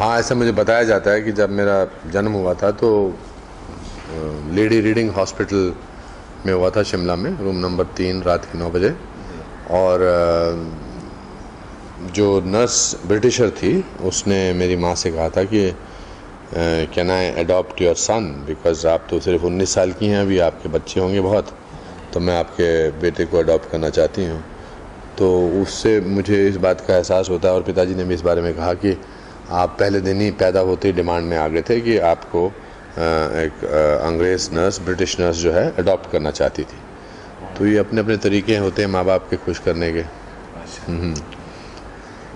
हाँ, ऐसा मुझे बताया जाता है कि जब मेरा जन्म हुआ था तो लेडी रीडिंग हॉस्पिटल में हुआ था शिमला में, रूम नंबर 3, रात के 9 बजे। और जो नर्स ब्रिटिशर थी उसने मेरी माँ से कहा था कि can I adopt your son, because आप तो सिर्फ 19 साल की हैं, अभी आपके बच्चे होंगे बहुत, तो मैं आपके बेटे को अडॉप्ट करना चाहती हूँ। तो उससे मुझे इस बात का एहसास होता है, और पिताजी ने भी इस बारे में कहा कि आप पहले दिन ही पैदा होते ही डिमांड में आ गए थे कि आपको एक अंग्रेज़ नर्स, ब्रिटिश नर्स जो है अडॉप्ट करना चाहती थी। तो ये अपने अपने तरीके होते हैं माँ बाप के खुश करने के।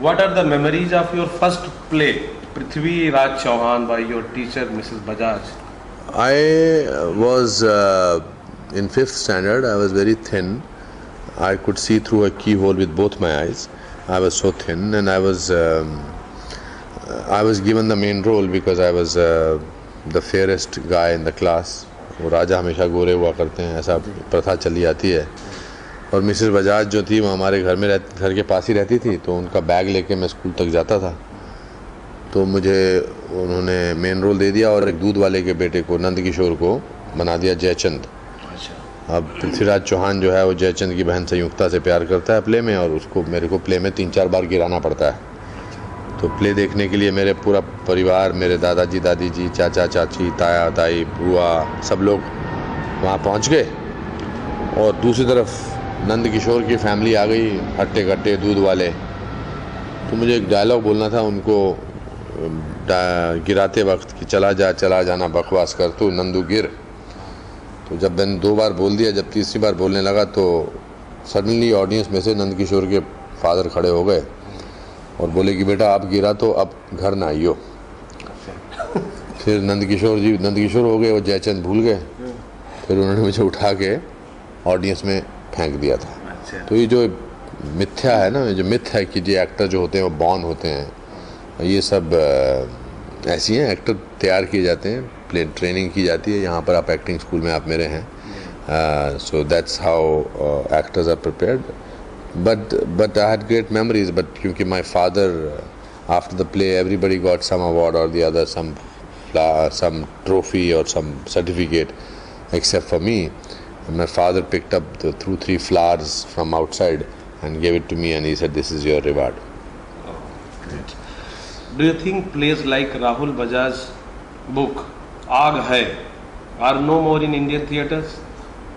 What are the memories of your first play, Prithvi Raj Chauhan, by your teacher, Mrs. Bajaj? I was in 5th standard. I was very thin. I could see through a keyhole with both my eyes. I was so thin, and I was given the main role because I was the fairest guy in the class. वो राजा हमेशा गोरे हुआ करते हैं, ऐसा प्रथा चली आती है। और मिसेस बजाज जो थी वो हमारे घर के पास ही रहती थी, तो उनका बैग लेके मैं स्कूल तक जाता था। तो मुझे उन्होंने मेन रोल दे दिया और एक दूध वाले के बेटे को, नंद किशोर को, बना दिया जयचंद। अब पृथ्वीराज चौहान जो है वो जयचंद की बहन संयुक्ता से प्यार करता है प्ले में, और उसको मेरे को प्ले में 3-4 बार गिराना पड़ता है। तो प्ले देखने के लिए मेरे पूरा परिवार, मेरे दादाजी, दादी जी, चाचा चाची, ताया ताई, बुआ, सब लोग वहाँ पहुँच गए। और दूसरी तरफ नंद किशोर की फैमिली आ गई, हट्टे कट्टे दूध वाले। तो मुझे एक डायलॉग बोलना था उनको गिराते वक्त कि चला जाना बकवास कर तू नंदू गिर। तो जब मैंने 2 बार बोल दिया, जब तीसरी बार बोलने लगा तो सडनली ऑडियंस में से नंद किशोर के फादर खड़े हो गए और बोले कि बेटा आप गिरा तो अब घर ना आइयो। फिर नंद किशोर हो गए और जयचंद भूल गए। फिर उन्होंने मुझे उठा के ऑडियंस में फेंक दिया था। तो ये जो मिथ्या है ना, जो मिथ है कि जो एक्टर जो होते हैं वो बॉर्न होते हैं, ये सब ऐसी हैं। एक्टर तैयार किए जाते हैं, प्ले ट्रेनिंग की जाती है। यहाँ पर आप एक्टिंग स्कूल में आप मेरे हैं। So that's how actors are prepared. But I had great memories. But क्योंकि my father, after the play everybody got some award और द अदर, सम ट्रॉफी और some certificate, except for me. And my father picked up the 3 flowers from outside and gave it to me, and he said, "This is your reward." Oh, great. Do you think plays like Rahul Bajaj's book Aag Hai are no more in Indian theatres?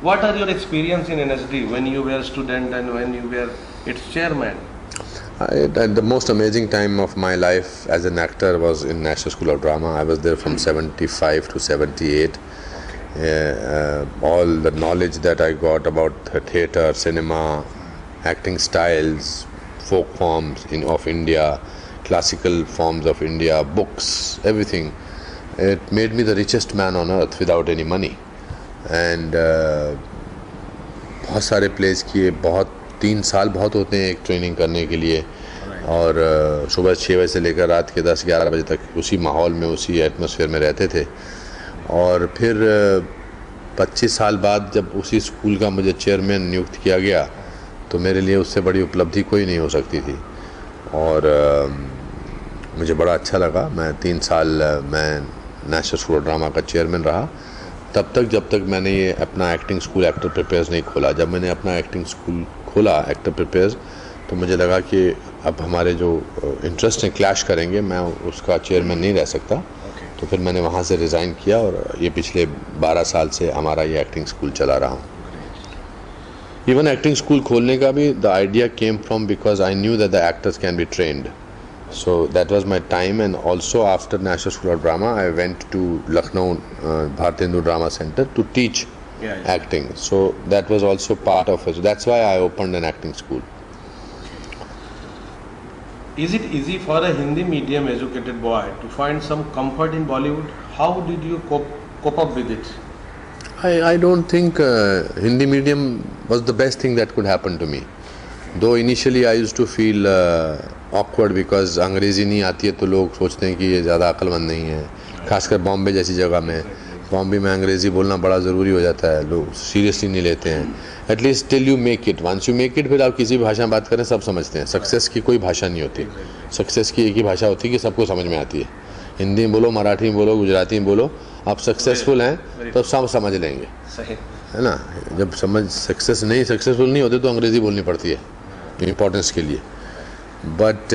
What are your experience in NSD when you were a student and when you were its chairman? The most amazing time of my life as an actor was in National School of Drama. I was there from 75 to 78. All the knowledge that I got about theatre, cinema, acting styles, folk forms of India, classical forms of India, books, everything, it made me the richest man on earth without any money. And बहुत सारे place किए, 3 साल बहुत होते हैं एक training करने के लिए। और सुबह 6 बजे से लेकर रात के 10-11 बजे तक उसी माहौल में, उसी एटमॉस्फेयर में रहते थे। और फिर 25 साल बाद जब उसी स्कूल का मुझे चेयरमैन नियुक्त किया गया, तो मेरे लिए उससे बड़ी उपलब्धि कोई नहीं हो सकती थी। और मुझे बड़ा अच्छा लगा। मैं 3 साल मैं नेशनल स्कूल ऑफ ड्रामा का चेयरमैन रहा, तब तक जब तक मैंने ये अपना एक्टिंग स्कूल एक्टर प्रिपेयर्स नहीं खोला। जब मैंने अपना एक्टिंग स्कूल खोला एक्टर प्रिपेयर्स, तो मुझे लगा कि अब हमारे जो इंटरेस्ट हैं क्लैश करेंगे, मैं उसका चेयरमैन नहीं रह सकता। तो फिर मैंने वहाँ से रिज़ाइन किया और ये पिछले 12 साल से हमारा ये एक्टिंग स्कूल चला रहा हूँ। इवन एक्टिंग स्कूल खोलने का भी the idea came from because I knew that the actors can be trained. So that was my time. And also after national school of drama I went to Lucknow Bharatiya Hindu drama centre to teach acting. So that was also part of it. So that's why I opened an acting school. Is it easy for a Hindi medium educated boy to find some comfort in Bollywood? How did you cope up with it? I don't think Hindi medium was the best thing that could happen to me. Though initially I used to feel awkward because अंग्रेज़ी नहीं आती है तो लोग सोचते हैं कि ये ज़्यादा अक्लमंद नहीं है, खासकर बॉम्बे जैसी जगह में। बॉम्बे में अंग्रेज़ी बोलना बड़ा ज़रूरी हो जाता है, लोग सीरियसली नहीं लेते हैं। At least till you make it, once you make it, फिर आप किसी भी भाषा में बात करें सब समझते हैं। सक्सेस की कोई भाषा नहीं होती, सक्सेस की एक ही भाषा होती है कि सबको समझ में आती है। हिंदी में बोलो, मराठी में बोलो, गुजराती में बोलो, आप सक्सेसफुल हैं तो सब समझ लेंगे, है ना। जब सक्सेसफुल नहीं होते तो अंग्रेज़ी बोलनी पड़ती है इम्पोर्टेंस के लिए। बट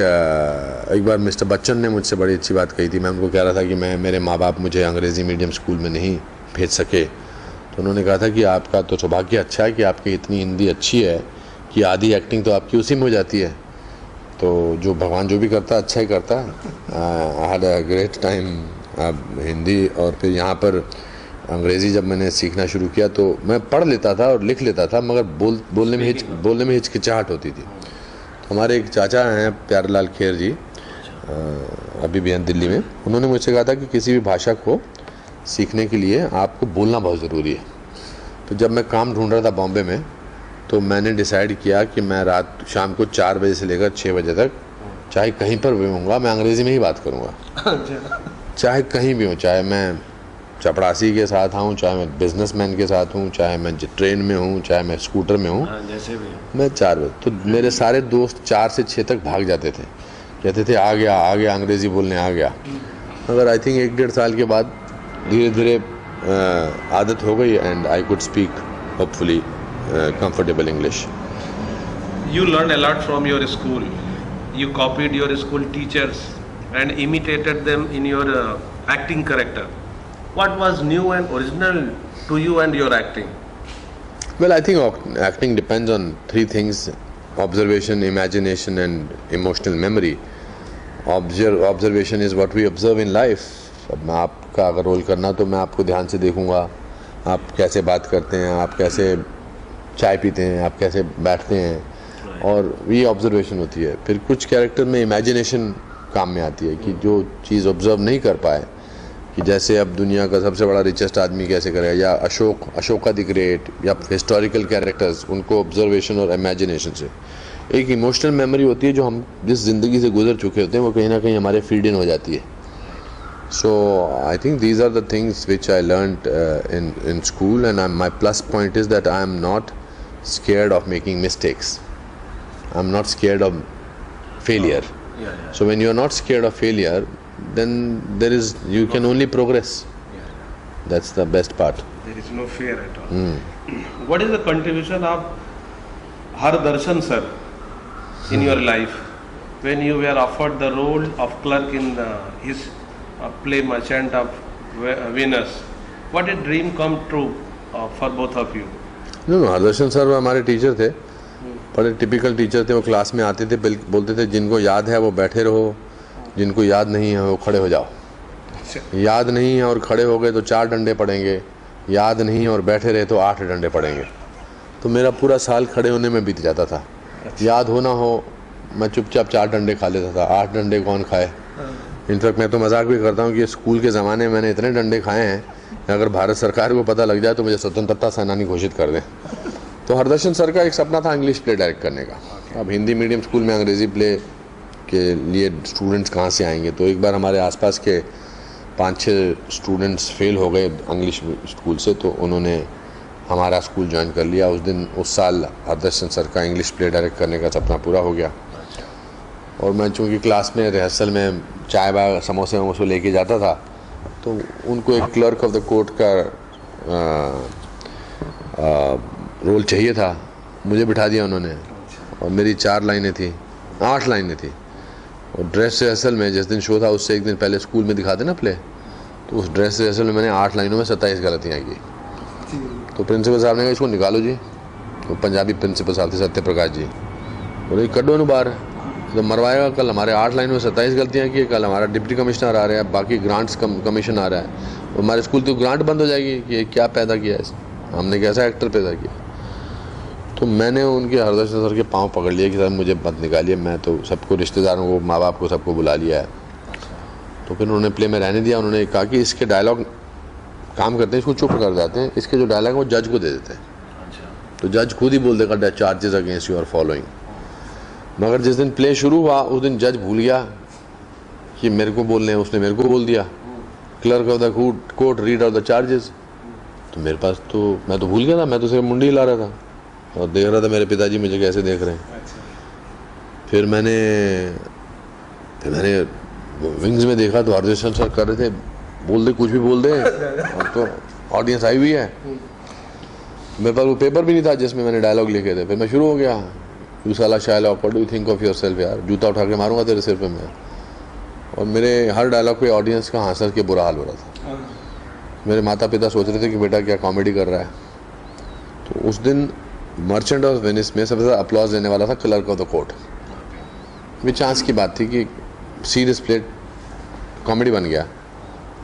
एक बार मिस्टर बच्चन ने मुझसे बड़ी अच्छी बात कही थी। मैं उनको कह रहा था कि मेरे माँ बाप मुझे अंग्रेज़ी मीडियम स्कूल में नहीं भेज सके, तो उन्होंने कहा था कि आपका तो सौभाग्य अच्छा है कि आपकी इतनी हिंदी अच्छी है कि आधी एक्टिंग तो आपकी उसी में हो जाती है। तो जो भगवान जो भी करता अच्छा ही करता है। I had a great time Hindi. और फिर यहाँ पर अंग्रेज़ी जब मैंने सीखना शुरू किया तो मैं पढ़ लेता था और लिख लेता था, मगर बोलने में हिचकिचाहट होती थी। तो हमारे एक चाचा हैं प्यारेलाल खेर जी, अभी भी हैं दिल्ली में, उन्होंने मुझसे कहा था कि किसी भी भाषा को सीखने के लिए आपको बोलना बहुत ज़रूरी है। तो जब मैं काम ढूंढ रहा था बॉम्बे में, तो मैंने डिसाइड किया कि मैं शाम को 4 बजे से लेकर 6 बजे तक चाहे कहीं पर भी होऊंगा, मैं अंग्रेज़ी में ही बात करूँगा। चाहे कहीं भी हूँ, चाहे मैं चपरासी के साथ आऊँ, चाहे मैं बिजनेसमैन के साथ हूँ, चाहे मैं ट्रेन में हूँ, चाहे मैं स्कूटर में हूँ, जैसे भी मैं 4 बजे। तो मेरे सारे दोस्त 4 से 6 तक भाग जाते थे, कहते थे आ गया अंग्रेज़ी बोलने आ गया। मगर आई थिंक 1-1.5 साल के बाद धीरे धीरे आदत हो गई and I could speak hopefully comfortable English. You learned a lot from your school. You copied your school teachers and imitated them in your acting character. What was new and original to you and your acting? Well, I think acting depends on 3 things: observation, imagination and emotional memory. Observation is what we observe in life. अब मैं आपका अगर role करना तो मैं आपको ध्यान से देखूंगा, आप कैसे बात करते हैं, आप कैसे चाय पीते हैं, आप कैसे बैठते हैं, और ये ऑब्जर्वेशन होती है। फिर कुछ कैरेक्टर में इमेजिनेशन काम में आती है कि जो चीज़ ऑब्जर्व नहीं कर पाए, कि जैसे अब दुनिया का सबसे बड़ा रिचेस्ट आदमी कैसे करेगा, या अशोका द ग्रेट, या हिस्टोरिकल कैरेक्टर्स, उनको ऑब्जर्वेशन और इमेजिनेशन से। एक इमोशनल मेमोरी होती है जो हम जिस ज़िंदगी से गुजर चुके होते हैं वो कहीं ना कहीं हमारे फीड इन हो जाती है। So I think these are the things which I learned in school, and my plus point is that I am not scared of making mistakes. I'm not scared of failure. So when you are not scared of failure, then you can only progress. That's the best part. There is no fear at all. What is the contribution of Hardarshan sir in your life when you were offered the role of clerk in his play Merchant of Venus? What a dream come true for both of you. No, Hardarshan sir हमारे teacher थे, बड़े typical teacher थे। वो class में आते थे, बोलते थे जिनको याद है वो बैठे रहो, जिनको याद नहीं है वो खड़े हो जाओ। याद नहीं है और खड़े हो गए तो 4 डंडे पड़ेंगे, याद नहीं है और बैठे रहे तो 8 डंडे पड़ेंगे। तो मेरा पूरा साल खड़े होने में बीत जाता था। याद हो ना हो मैं चुपचाप 4 डंडे खा लेता था, 8 डंडे कौन खाए। इनफैक्ट मैं तो मजाक भी करता हूँ कि स्कूल के ज़माने में मैंने इतने डंडे खाए हैं, अगर भारत सरकार को पता लग जाए तो मुझे स्वतंत्रता सेनानी घोषित कर दें। तो हरदर्शन सर का एक सपना था इंग्लिश प्ले डायरेक्ट करने का। अब हिंदी मीडियम स्कूल में अंग्रेज़ी प्ले के लिए स्टूडेंट्स कहाँ से आएंगे। तो एक बार हमारे आसपास के 5-6 स्टूडेंट्स फेल हो गए इंग्लिश स्कूल से, तो उन्होंने हमारा स्कूल ज्वाइन कर लिया। उस साल हरदर्शन सर का इंग्लिश प्ले डायरेक्ट करने का सपना पूरा हो गया। और मैं चूँकि क्लास में रिहर्सल में चाय समोसे वमोसे लेके जाता था, तो उनको एक क्लर्क ऑफ द कोर्ट का रोल चाहिए था, मुझे बिठा दिया उन्होंने। और मेरी 4 लाइनें थी, 8 लाइनें थी। और ड्रेस रिहर्सल में जिस दिन शो था उससे एक दिन पहले स्कूल में दिखाते ना प्ले, तो उस ड्रेस रिहर्सल में मैंने 8 लाइनों में 27 गलतियाँ की। तो प्रिंसिपल साहब ने कहा इसको निकालो जी। तो पंजाबी प्रिंसिपल साहब थे सत्य प्रकाश जी, बोले कड्डो नु बाहर, तो मरवाएगा। कल हमारे 8 लाइन में 27 गलतियाँ की, कल हमारा डिप्टी कमिश्नर आ रहा है, बाकी ग्रांट्स कमीशन आ रहा है, हमारे स्कूल तो ग्रांट बंद हो जाएगी कि क्या पैदा किया है, हमने कैसा एक्टर पैदा किया। तो मैंने उनके हरदर्शन सर के पाँव पकड़ लिए कि सर मुझे मत निकालिए, मैं तो सबको रिश्तेदारों को माँ बाप को सबको बुला लिया है। तो फिर उन्होंने प्ले में रहने दिया। उन्होंने कहा कि इसके डायलॉग काम करते हैं, इसको चुप कर जाते हैं, इसके जो डायलॉग वो जज को दे देते हैं। तो जज खुद ही बोल देगा charges against you are following. मगर जिस दिन प्ले शुरू हुआ उस दिन जज भूल गया कि मेरे को बोलने हैं, उसने मेरे को बोल दिया clerk of the court read out the charges. तो मेरे पास तो मैं तो भूल गया था, मैं तो सिर्फ मुंडी हिला रहा था और देख रहा था मेरे पिताजी मुझे कैसे देख रहे हैं। फिर मैंने विंग्स में देखा तो ऑर्जेशन सर कर रहे थे, बोल दे कुछ भी बोल दे, अब तो ऑडियंस आई हुई है। मेरे पास वो पेपर भी नहीं था जिसमें मैंने डायलॉग लिखे थे। फिर मैं शुरू हो गया, यू साला Shylock, what do you think of yourself, यार जूता उठा के मारूंगा तेरे सिर पे मैं। और मेरे हर डायलॉग पे ऑडियंस का हंस के बुरा हाल हो रहा था। मेरे माता पिता सोच रहे थे कि बेटा क्या कॉमेडी कर रहा है। तो उस दिन मर्चेंट ऑफ वेनिस में सबसे ज़्यादा अपलॉज देने वाला था क्लर्क ऑफ द कोर्ट। ये चांस की बात थी कि सीरियस प्लेट कॉमेडी बन गया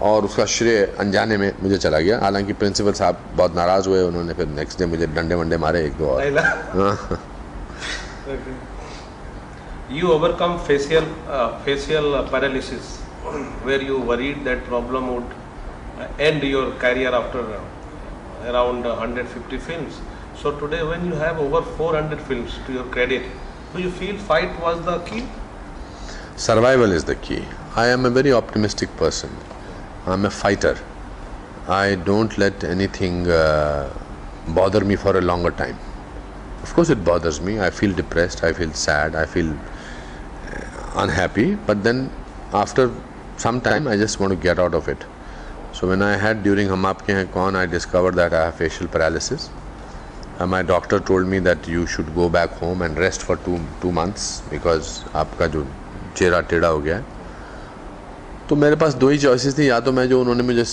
और उसका श्रेय अनजाने में मुझे चला गया। हालांकि प्रिंसिपल साहब बहुत नाराज़ हुए, उन्होंने फिर नेक्स्ट डे मुझे डंडे वंडे मारे एक दो और। You overcome facial paralysis, where you worried that problem would end your career after around 150 films. So today, when you have over 400 films to your credit, do you feel fight was the key? Survival is the key. I am a very optimistic person. I'm a fighter. I don't let anything bother me for a longer time. Of course it bothers me. I feel depressed, I feel sad, I feel unhappy, but then after some time I just want to get out of it. So when I had during Hum Aapke Hain Kaun, I discovered that I have facial paralysis. My doctor told me that you should go back home and rest for two months because आपका जो चेहरा टेढ़ा हो गया है। तो मेरे पास दो ही चॉइसेस थी, या तो मैं जो उन्होंने मुझे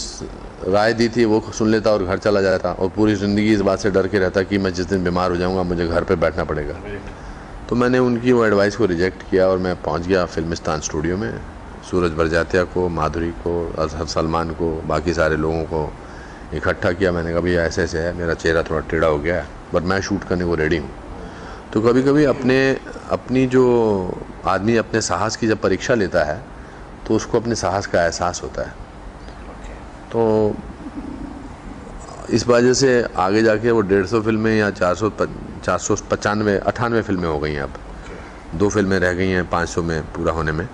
राय दी थी वो सुन लेता और घर चला जाता और पूरी ज़िंदगी इस बात से डर के रहता कि मैं जिस दिन बीमार हो जाऊंगा मुझे घर पे बैठना पड़ेगा। तो मैंने उनकी वो एडवाइस को रिजेक्ट किया और मैं पहुंच गया फिल्मिस्तान स्टूडियो में। सूरज बरजात्या को, माधुरी को, अजहर सलमान को, बाकी सारे लोगों को इकट्ठा किया। मैंने कहा भैया ऐसे ऐसे है, मेरा चेहरा थोड़ा टेढ़ा हो गया है बट मैं शूट करने को रेडी हूँ। तो कभी कभी अपनी जो आदमी अपने साहस की जब परीक्षा लेता है तो उसको अपने साहस का एहसास होता है। तो इस वजह से आगे जाके वो 150 फिल्में या 498 फिल्में हो गई हैं। अब 2 फिल्में रह गई हैं 500 में पूरा होने में।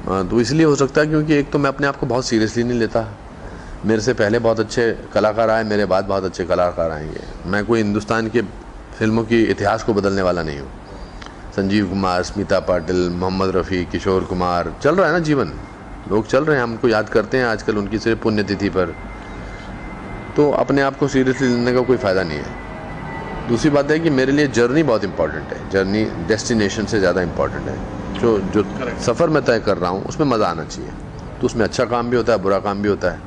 तो इसलिए हो सकता है क्योंकि एक तो मैं अपने आप को बहुत सीरियसली नहीं लेता। मेरे से पहले बहुत अच्छे कलाकार आए, मेरे बाद बहुत अच्छे कलाकार आएंगे। मैं कोई हिंदुस्तान के फिल्मों की इतिहास को बदलने वाला नहीं हूँ। संजीव कुमार, स्मिता पाटिल, मोहम्मद रफ़ी, किशोर कुमार, चल रहा है ना जीवन, लोग चल रहे हैं, हमको याद करते हैं आजकल उनकी सिर्फ पुण्यतिथि पर। तो अपने आप को सीरियसली लेने का कोई फ़ायदा नहीं है। दूसरी बात है कि मेरे लिए जर्नी बहुत इंपॉर्टेंट है। जर्नी डेस्टिनेशन से ज़्यादा इंपॉर्टेंट है। जो सफ़र मैं तय कर रहा हूँ उसमें मज़ा आना चाहिए। तो उसमें अच्छा काम भी होता है, बुरा काम भी होता है।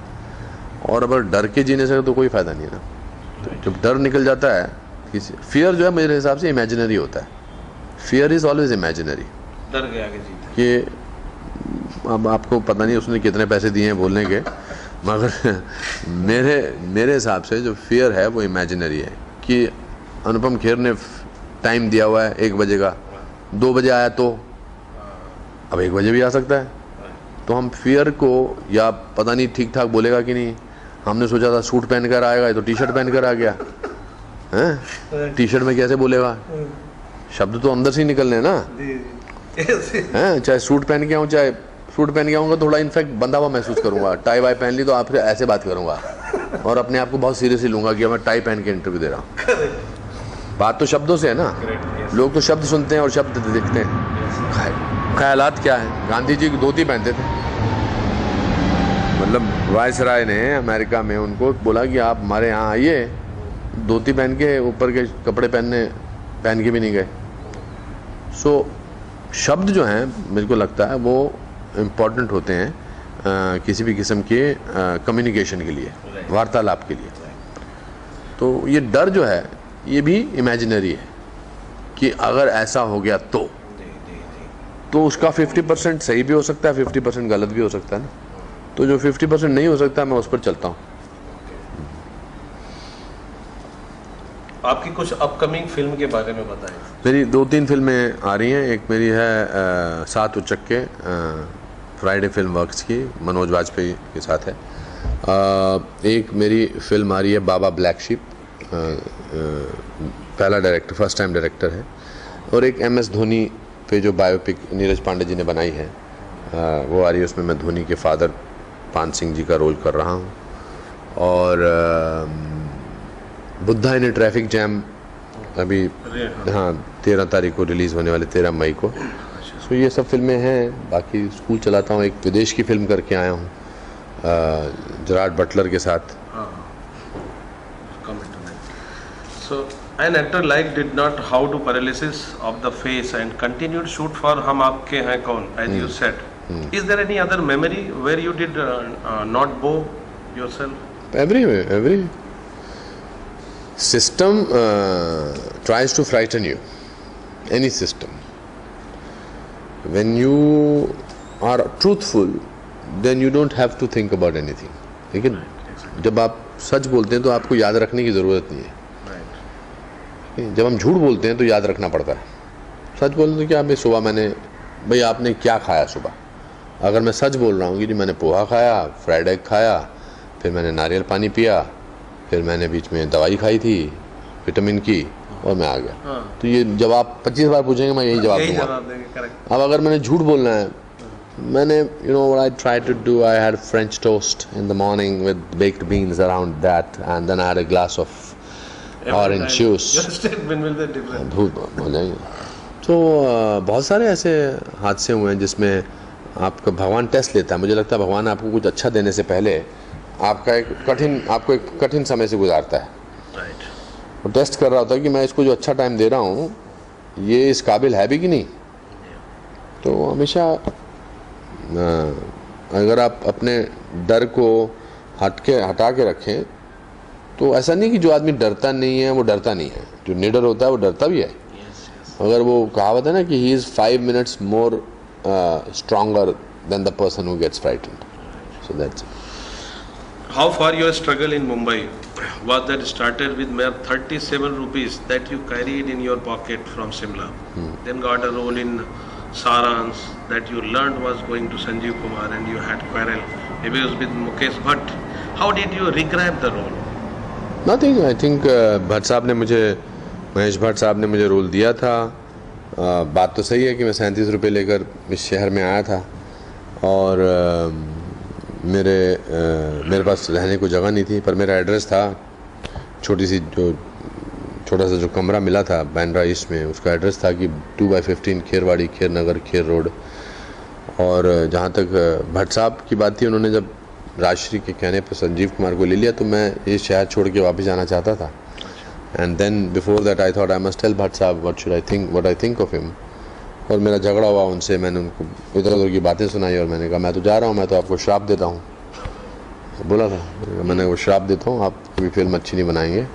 और अगर डर के जीने से तो कोई फ़ायदा नहीं है ना। तो जब डर निकल जाता है, किसी फियर जो है मेरे हिसाब से इमेजिनरी होता है। Fear is always imaginary. डर के आगे जीत। कि अब आपको पता नहीं उसने कितने पैसे दिए हैं बोलने के, मगर मेरे हिसाब से जो फियर है वो इमेजिनरी है। कि अनुपम खेर ने टाइम दिया हुआ है 1 बजे का, 2 बजे आया तो अब 1 बजे भी आ सकता है। तो हम फियर को, या पता नहीं ठीक ठाक बोलेगा कि नहीं, हमने सोचा था सूट पहन कर आएगा, तो टी शर्ट पहन कर आ गया हैं। टी शर्ट में कैसे बोलेगा? शब्द तो अंदर से ही निकलने ना हैं। चाहे सूट पहन के आऊँ, चाहे सूट पहन के आऊँगा थोड़ा इनफैक्ट बंधा हुआ महसूस करूँगा। टाई वाई पहन ली तो आपसे ऐसे बात करूँगा और अपने आप को बहुत सीरियसली लूँगा कि मैं टाई पहन के इंटरव्यू दे रहा हूँ। बात तो शब्दों से है ना। लोग तो शब्द सुनते हैं और शब्द देखते हैं। ख्यालात क्या है? गांधी जी धोती पहनते थे। मतलब वायसराय ने अमेरिका में उनको बोला कि आप हमारे यहाँ आइए, धोती पहन के ऊपर के कपड़े पहन के भी नहीं गए। सो शब्द जो हैं मेरे को लगता है वो इम्पॉर्टेंट होते हैं किसी भी किस्म के कम्युनिकेशन के लिए, वार्तालाप के लिए। तो ये डर जो है ये भी इमेजिनरी है कि अगर ऐसा हो गया तो उसका 50% सही भी हो सकता है, 50% गलत भी हो सकता है ना। तो जो 50% नहीं हो सकता मैं उस पर चलता हूँ। आपकी कुछ अपकमिंग फिल्म के बारे में बताएं। मेरी 2-3 फिल्में आ रही हैं। एक मेरी है 7 उचक्के, फ्राइडे फिल्म वर्क्स की, मनोज वाजपेयी के साथ है। एक मेरी फिल्म आ रही है बाबा ब्लैक शिप, पहला डायरेक्टर, फर्स्ट टाइम डायरेक्टर है। और एक MS धोनी पे जो बायोपिक नीरज पांडे जी ने बनाई है वो आ रही है। उसमें मैं धोनी के फादर पान सिंह जी का रोल कर रहा हूँ। और बुद्धा इन ए ट्रैफिक जैम अभी हाँ 13 तारीख को रिलीज़ होने वाले, 13 मई को। सो ये सब फिल्में हैं। बाकी स्कूल चलाता हूँ, एक विदेश की फिल्म करके आया हूँ जराड बटलर के साथ। So an actor like did not how to paralysis of the face and continued shoot for Hum Aapke Hain Kaun, as you said. Is there any other memory where you did not bow yourself? Every system tries to frighten you. Any system. When you are truthful, then you don't have to think about anything. लेकिन जब आप सच बोलते हैं तो आपको याद रखने की ज़रूरत नहीं है। जब हम झूठ बोलते हैं तो याद रखना पड़ता है। सच बोलते तो क्या, भाई सुबह मैंने, भाई आपने क्या खाया सुबह? अगर मैं सच बोल रहा हूँ कि जी मैंने पोहा खाया, फ्राइड एग खाया, फिर मैंने नारियल पानी पिया, फिर मैंने बीच में दवाई खाई थी विटामिन की, और मैं आ गया। तो ये जब आप 25 बार पूछेंगे मैं यही जवाब दूंगा। अब अगर मैंने झूठ बोलना है, मैंने what I tried to do, I had French toast in the morning with baked beans around that, and then I had a glass of orange juice. Your statement will be different. तो बहुत सारे ऐसे हादसे हुए हैं जिसमें आपका भगवान टेस्ट लेता है। मुझे लगता है भगवान आपको कुछ अच्छा देने से पहले आपको एक कठिन समय से गुजारता है। वो टेस्ट कर रहा होता है कि मैं इसको जो अच्छा टाइम दे रहा हूँ ये इस काबिल है भी कि नहीं। तो हमेशा अगर आप अपने डर को हटा के रखें तो ऐसा नहीं कि जो आदमी डरता नहीं है वो डरता नहीं है, जो निडर होता है वो डरता भी है। अगर वो कहावत है ना कि he is 5 minutes more stronger than the person who gets frightened. So that's it. How far your struggle in Mumbai was that started with mere 37 rupees that you carried in your pocket from Simla, then got a role in Sarans that you learned was going to Sanjeev Kumar, and you had quarrel maybe it was with Mukesh Bhatt. How did you re-grab the role? Nothing. I think Mahesh Bhatt साहब ने मुझे role दिया था। बात तो सही है कि मैं 37 रुपये लेकर इस शहर में आया था, और मेरे पास रहने को जगह नहीं थी, पर मेरा एड्रेस था छोटा सा जो कमरा मिला था बैंड्रा ईस्ट में, उसका एड्रेस था कि 2/15 खेरवाड़ी, खेर नगर, खेर रोड। और जहाँ तक भट्ट साहब की बात थी, उन्होंने जब राजश्री के कहने पर संजीव कुमार को ले लिया तो मैं ये शहर छोड़ के वापस जाना चाहता था। And then before that I thought I must tell Bhatt sahab what I think of him. और मेरा झगड़ा हुआ उनसे, मैंने उनको इधर उधर की बातें सुनाई और मैंने कहा मैं तो जा रहा हूँ, मैं तो आपको श्राप देता हूँ, बोला था मैंने, वो श्राप देता हूँ, आप कभी फिल्म अच्छी नहीं बनाएंगे।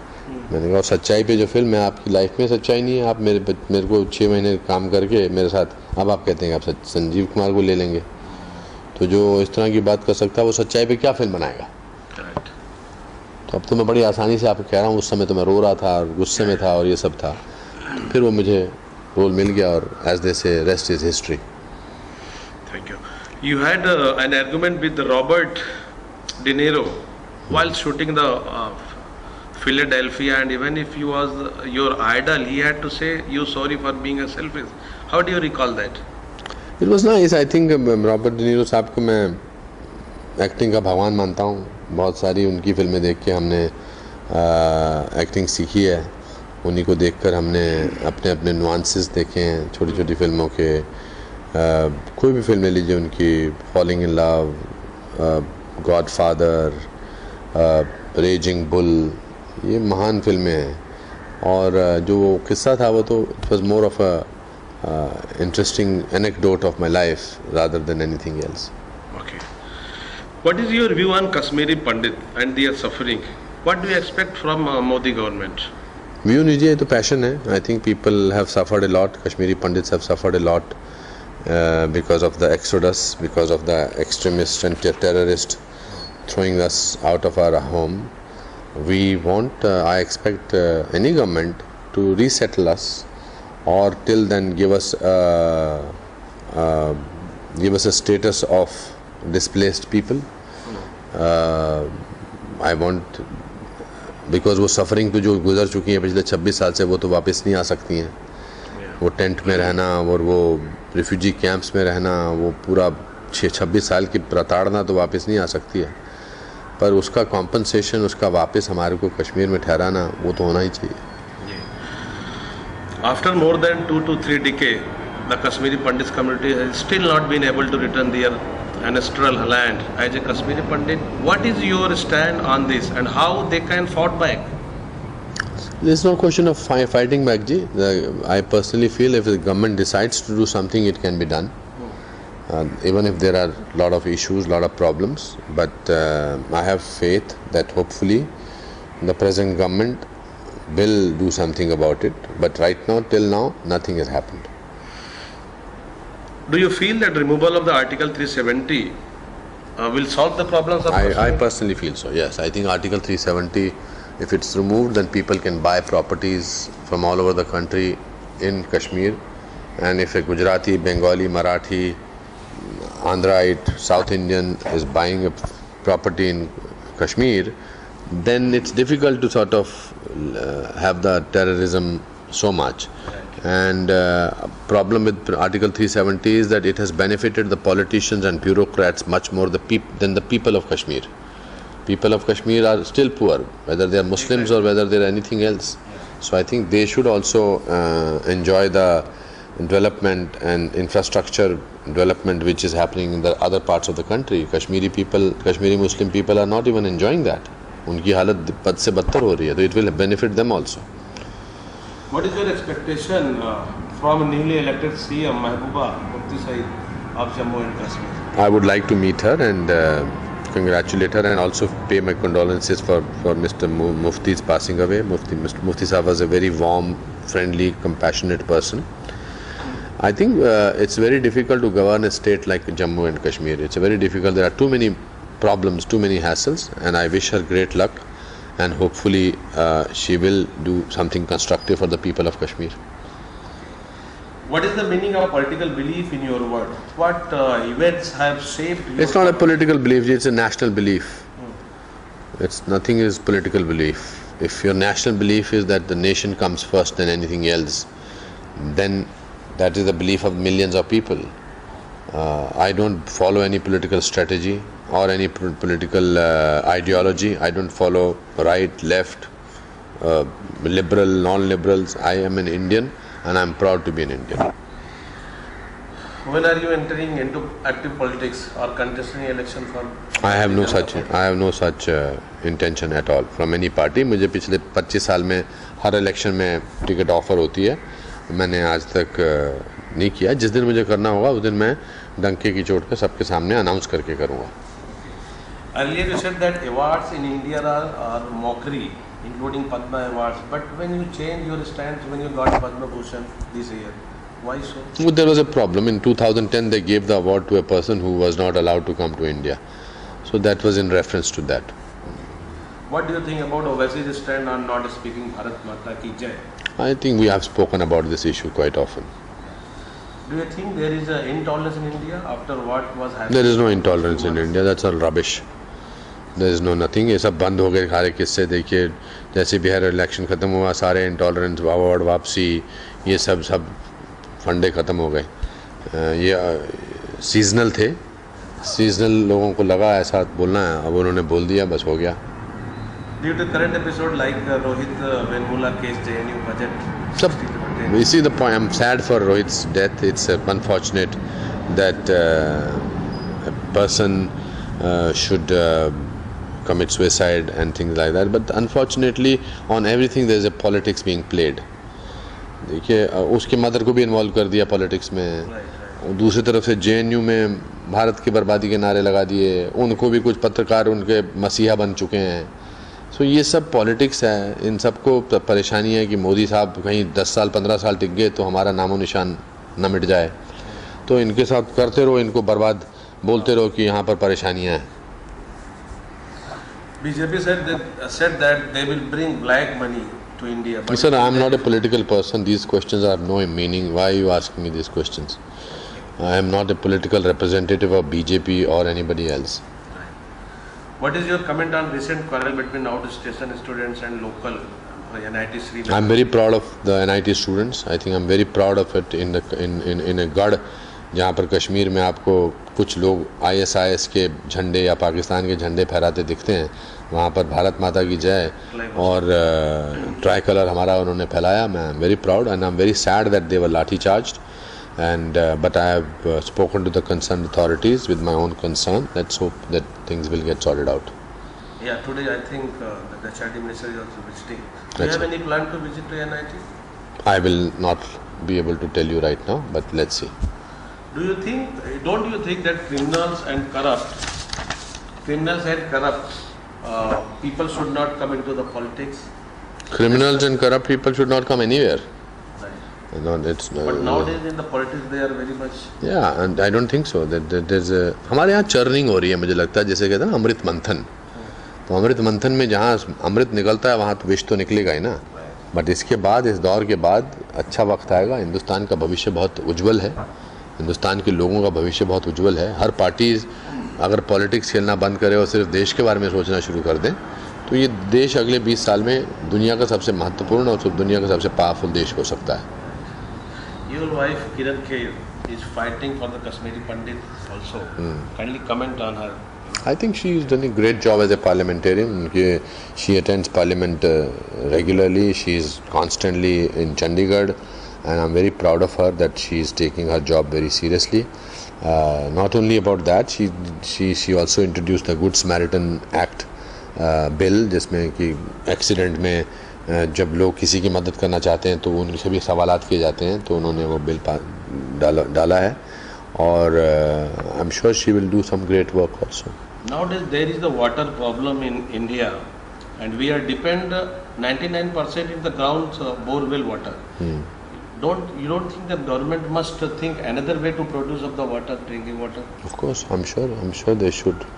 मैंने कहा सच्चाई पे जो फिल्म है, आपकी लाइफ में सच्चाई नहीं है। आप मेरे को 6 महीने काम करके मेरे साथ, अब आप कहते हैं कि आप संजीव कुमार को ले लेंगे, तो जो इस तरह की बात कर सकता है वो सच्चाई पे क्या फिल्म बनाएगा। तो अब तो मैं बड़ी आसानी से आपको कह रहा हूँ, उस समय तो मैं रो रहा था और गुस्से में था और ये सब था। तो फिर वो मुझे रोल मिल गया, और एज दे से rest is history. Thank you. You had an argument with Robert De Niro while shooting the Philadelphia, and even if he was your idol, he had to say you sorry for being a selfish. How do you recall that? It was nice. I think Robert De Niro साहब को मैं acting का भगवान मानता हूँ। बहुत सारी उनकी फिल्में देख के हमने एक्टिंग सीखी है, उन्हीं को देखकर हमने अपने अपने नुआंसेस देखे हैं छोटी छोटी फिल्मों के। कोई भी फिल्म ले लीजिए उनकी, falling in love, godfather, raising bull, ये महान फिल्में हैं। और जो किस्सा था वो तो it was more of a interesting anecdote of my life rather than anything else. Okay. What is your view on Kashmiri Pandit and their suffering? What do you expect from Modi government? View लीजिए, तो passion है। I think people have suffered a lot, Kashmiri pandits have suffered a lot because of the exodus, because of the extremists and terrorists throwing us out of our home. We want, I expect any government to resettle us, or till then give us a status of displaced people. I want, because वो suffering तो जो गुजर चुकी हैं पिछले 26 साल से, वो तो वापस नहीं आ सकती हैं। वो टेंट में रहना और वो रिफ्यूजी कैंप्स में रहना, वो पूरा 26 साल की प्रताड़ना तो वापस नहीं आ सकती है, पर उसका कॉम्पनसेशन, उसका वापस हमारे को कश्मीर में ठहराना वो तो होना ही चाहिए. After more than 2 to 3 decades, the Kashmiri Pandits community has still not been able to return their ancestral land. As a Kashmiri Pandit, what is your stand on this and how they can fight back? There's no question of fighting back, Ji. I personally feel if the government decides to do something, it can be done. Even if there are a lot of issues, a lot of problems. But I have faith that hopefully the present government will do something about it. But right now, till now, nothing has happened. Do you feel that removal of the Article 370 will solve the problems of Kashmir? I personally feel so, yes. I think Article 370, if it's removed, then people can buy properties from all over the country in Kashmir. And if a Gujarati, Bengali, Marathi, Andhraite, South Indian is buying a property in Kashmir, then it's difficult to sort of have the terrorism so much. And problem with Article 370 is that it has benefited the politicians and bureaucrats much more than the people of Kashmir. People of Kashmir are still poor, whether they are Muslims or whether they are anything else. So I think they should also enjoy the development and infrastructure development which is happening in the other parts of the country. Kashmiri Muslim people are not even enjoying that. उनकी हालत बद से बदतर हो रही है, तो it will benefit them also. What is your expectation from newly elected CM Mahbooba Mufti Saeed of Jammu and Kashmir? I would like to meet her and congratulate her and also pay my condolences for Mr. Mufti's passing away. Mufti Sahib was a very warm, friendly, compassionate person. I think it's very difficult to govern a state like Jammu and Kashmir. It's very difficult. There are too many problems, too many hassles, and I wish her great luck. And hopefully she will do something constructive for the people of Kashmir. What is the meaning of political belief in your word? What events have shaped your It's not a political belief, it's a national belief. Nothing is political belief. If your national belief is that the nation comes first than anything else, then that is the belief of millions of people. I don't follow any political strategy or any political ideology. I don't follow right, left, liberal, non-liberals. I am an Indian and I am proud to be an Indian. When are you entering into active politics or contesting election for? I have no such intention at all from any party. मुझे पिछले 25 साल में हर election में ticket offer होती है. मैंने आज तक नहीं किया. जिस दिन मुझे करना होगा उस दिन मैं डंके की चोट पे सबके सामने अनाउंस करके करूँगा. Earlier you said that awards in India are mockery, including Padma awards. But when you changed your stance when you got Padma Bhushan this year, why so? Well, there was a problem. In 2010 they gave the award to a person who was not allowed to come to India. So that was in reference to that. What do you think about Owaisi's stand on not speaking Bharat Mata Ki Jai? I think we have spoken about this issue quite often. Do you think there is an intolerance in India after what was happening? There is no intolerance in India. That's all rubbish. There is no nothing. ये सब बंद हो गए सारे किस्से. देखिए जैसे Bihar election ख़त्म हुआ सारे इंटॉलरेंस अवार्ड वापसी ये सब फंडे ख़त्म हो गए. ये सीजनल थे. सीजनल लोगों को लगा ऐसा बोलना है, अब उन्होंने बोल दिया, बस हो गया. Due to current episode like Rohit Venmula case, JNU budget. You see the point. I'm sad for Rohit's death. It's unfortunate that a person should commit suicide and things like that. But unfortunately, on everything there is a politics being played. देखिए उसके mother को भी involve कर दिया politics में. दूसरी तरफ से JNU में भारत की बर्बादी के नारे लगा दिए. उनको भी कुछ पत्रकार उनके मसीहा बन चुके हैं. सो ये सब पॉलिटिक्स है. इन सबको परेशानी है कि मोदी साहब कहीं 10 साल 15 साल टिक गए तो हमारा नामो निशान न मिट जाए. तो इनके साथ करते रहो, इनको बर्बाद बोलते रहो कि यहाँ पर परेशानियाँ हैं. BJP said that they will bring black money to India. Sir, I am not a political person. These questions have no meaning. Why are you asking me these questions? I am not a political representative of BJP or anybody else. What is your comment on recent quarrel between out-station students and local NIT Srinagar? I am very proud of the NIT students. I think I am very proud of it in a Gad जहाँ पर कश्मीर में आपको कुछ लोग ISIS के झंडे या पाकिस्तान के झंडे फहराते दिखते हैं, वहाँ पर भारत माता की जय और ट्राई कलर हमारा उन्होंने फैलाया. मैं I am very proud and I am very sad that they were lathi charged and but I have spoken to the concerned authorities with my own concern. Let's hope that things will get sorted out. Yeah, today I think the Dachadi minister is also visiting. Do you have any plan to visit to NIT? I will not be able to tell you right now, but let's see. Don't you think that criminals and corrupt people should not come into the politics? Criminals and corrupt people should not come anywhere. No, it's But nowadays in the politics they are very much. Yeah, and I don't think so. That there's a हमारे यहाँ churning हो रही है, मुझे लगता है जैसे कहते हैं ना अमृत मंथन. तो अमृत मंथन में जहाँ अमृत निकलता है वहाँ तो विष तो निकलेगा ही ना. बट इसके बाद, इस दौर के बाद अच्छा वक्त आएगा. हिंदुस्तान का भविष्य बहुत उज्जवल है, हिंदुस्तान के लोगों का भविष्य बहुत उज्जवल है. हर पार्टी अगर पॉलिटिक्स खेलना बंद करे और सिर्फ देश के बारे में सोचना शुरू कर दें तो ये देश अगले 20 साल में दुनिया का सबसे महत्वपूर्ण और दुनिया का सबसे पावरफुल देश हो सकता है. Your wife Kher is fighting for the Kashmiri Pandit also. Kindly comment on her. I think she is doing a great job as a parliamentarian. She attends parliament regularly. She is constantly in Chandigarh, and I'm very proud of her that she is taking her job very seriously. Not only about that, she also introduced the Good Samaritan Act bill, जिसमें कि accident में जब लोग किसी की मदद करना चाहते हैं तो उनसे भी सवालात किए जाते हैं, तो उन्होंने वो बिल डाला है. और I am sure she will do some great work also. Nowadays there is the water problem in India and we are depend 99% in the ground borewell water. You don't think the government must think another way to produce of the water, drinking water? Of course, I'm sure they should.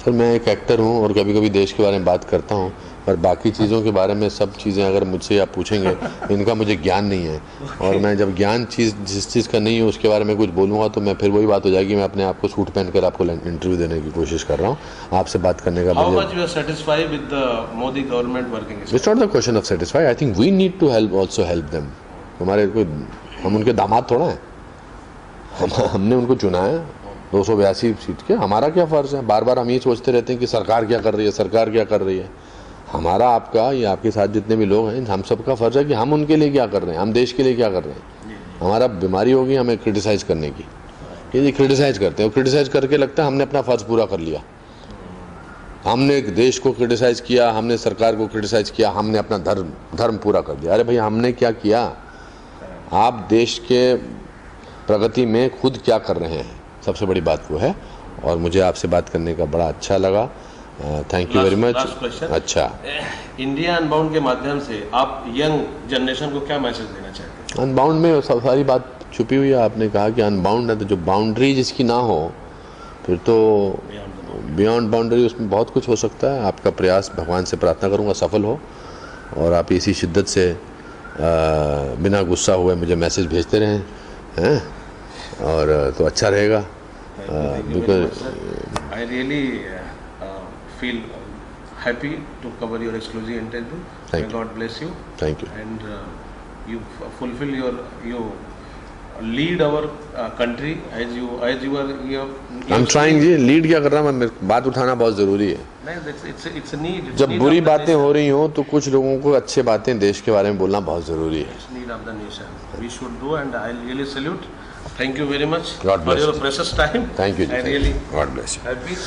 Sir मैं एक actor हूँ और कभी कभी देश के बारे में बात करता हूँ, पर बाकी चीज़ों के बारे में सब चीज़ें अगर मुझसे आप पूछेंगे इनका मुझे ज्ञान नहीं है. और मैं जब जिस चीज़ का नहीं है उसके बारे में कुछ बोलूँगा तो मैं फिर वही बात हो जाएगी. मैं अपने आप को सूट पहन कर आपको इंटरव्यू देने की कोशिश कर रहा हूँ, आपसे बात करने का. How much you are satisfied with the Modi government working? It's not the question of satisfied. I think we need to also help them. हम उनके दामाद थोड़ा हैं, हमने उनको चुना है 282 सीट के. हमारा क्या फ़र्ज़ है? बार बार हम ये सोचते रहते हैं कि सरकार क्या कर रही है. हमारा, आपका, या आपके साथ जितने भी लोग हैं, हम सबका फ़र्ज़ है कि हम उनके लिए क्या कर रहे हैं, हम देश के लिए क्या कर रहे हैं. हमारा बीमारी होगी हमें क्रिटिसाइज़ करने की, ये क्रिटिसाइज़ करते हैं. क्रिटिसाइज़ करके लगता है हमने अपना फ़र्ज़ पूरा कर लिया. हमने देश को क्रिटिसाइज़ किया, हमने सरकार को क्रिटिसाइज़ किया, हमने अपना धर्म पूरा कर दिया. अरे भाई, हमने क्या किया? आप देश के प्रगति में खुद क्या कर रहे हैं, सबसे बड़ी बात वो है. और मुझे आपसे बात करने का बड़ा अच्छा लगा. Thank you very much. अच्छा, इंडिया अनबाउंड के माध्यम से आप यंग जनरेशन को क्या मैसेज देना चाहते हैं? अनबाउंड में सारी बात छुपी हुई है. आपने कहा कि अनबाउंड है, तो जो बाउंड्री जिसकी ना हो फिर तो बियॉन्ड बाउंड्री उसमें बहुत कुछ हो सकता है. आपका प्रयास, भगवान से प्रार्थना करूँगा, सफल हो और आप इसी शिद्दत से बिना गुस्सा हुए मुझे मैसेज भेजते रहें हैं, और तो अच्छा रहेगा. Because I really feel happy to cover your exclusive interview. May God bless you. Thank you. And you fulfill you lead our country as you are your. I'm trying जी. लीड क्या कर रहा हूँ मैं? बात उठाना बहुत ज़रूरी है. It's a need. जब बुरी बातें हो रही हों तो कुछ लोगों को अच्छे बातें देश के बारे में बोलना बहुत ज़रूरी है. It's need of the nation. We should do, and I really salute. Thank you very much God bless for your precious time. Thank you. I really God bless you. Happy.